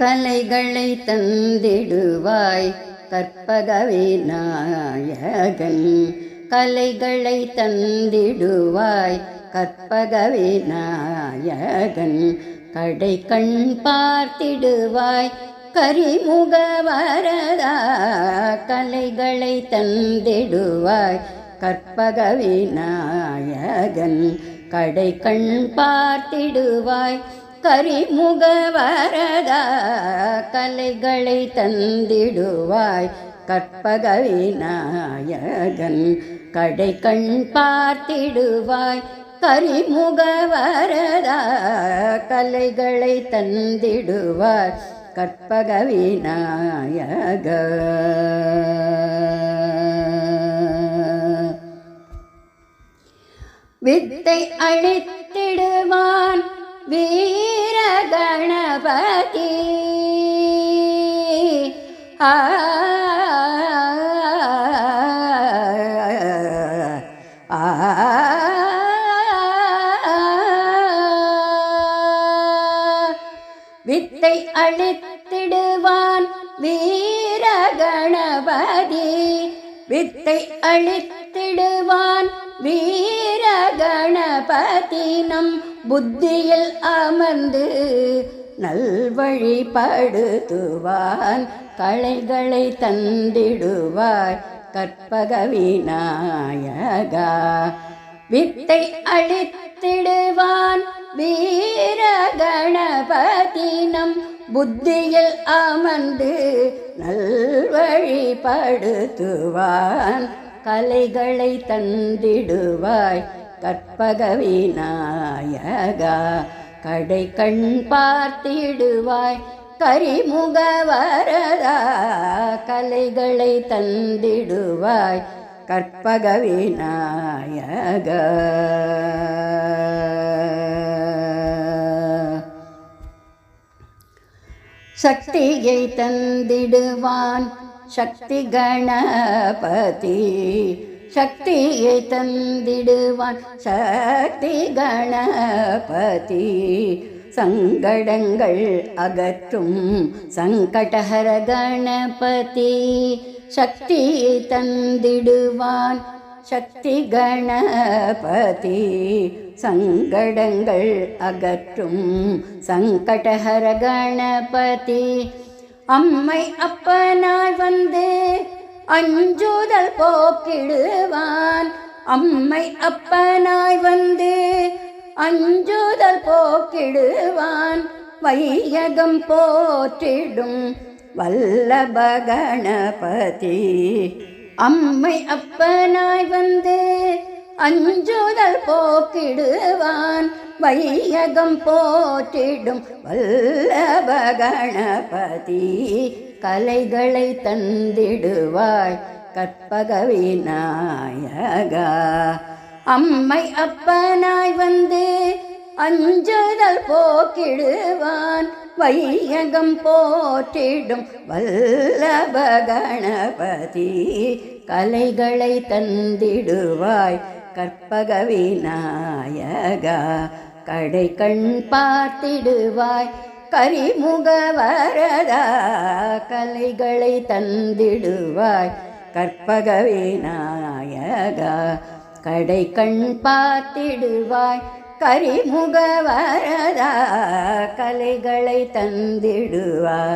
கலைகளை தந்திடுவாய் கற்பக விநாயகன். கலைகளை தந்திடுவாய் கற்பக விநாயகன். கடை கண் பார்த்திடுவாய் கரிமுக வரதா. கலைகளை தந்திடுவாய் கற்பக விநாயகன். கடை கண் பார்த்திடுவாய் கரிமுக வரதா. கலைகளை தந்திடுவாய் கற்பக விநாயகன். கடை கண் பார்த்திடுவாய் கரிமுக வரதா. கலைகளை தந்திடுவாய் கற்பக விநாயக. வித்தை அளித்திடுவான் வீர கணபதி. வித்தை அளித்திடுவான் வீர கணபதி. வித்தை அளித்திடுவான் வீர கணபதி. நம் புத்தியில் அமர்ந்து நல்வழிப்படுத்துவான். கலைகளை தந்திடுவாய் கற்பக விநாயகா. வித்தை அளித்திடுவான் வீர கணபதி. நம் புத்தியில் அமர்ந்து நல்வழிப்படுத்துவான். கலைகளை தந்திடுவாய் கற்பக விநாயகா. கடை கண் பார்த்திடுவாய் கரிமுக வரதா. கலைகளை தந்திடுவாய் கற்பக விநாயகா. சக்தியை தந்திடுவான் சக்தி கணபதி. சக்தியை தந்திடுவான் சக்தி கணபதி. சங்கடங்கள் அகற்றும் சங்கடஹர கணபதி. சக்தியை தந்திடுவான் சக்தி கணபதி. சங்கடங்கள் அகற்றும் சங்கடஹர கணபதி. அம்மை அப்பனாய் வந்து அஞ்சுதல் போக்கிடுவான். அம்மை அப்பனாய் வந்து அஞ்சுதல் போக்கிடுவான். வையகம் போற்றிடும் வல்லப கணபதி. அம்மை அப்பனாய் வந்து அஞ்சுதல் போக்கிடுவான். வையகம் போற்றிடும் வல்லப கணபதி. கலைகளை தந்திடுவாய் கற்பக விநாயகா. அம்மை அப்பனாய் வந்து அஞ்சுதல் போக்கிடுவான். வையகம் போற்றிடும் வல்லப கணபதி. கலைகளை தந்திடுவாய் கற்பக விநாயகா. கடை கண் பார்த்திடுவாய் கரிமுக வரதா. கலைகளை தந்திடுவாய் கற்பக விநாயகா. கடை கண் பார்த்திடுவாய் கரிமுக வரதா. கலைகளை தந்திடுவாய்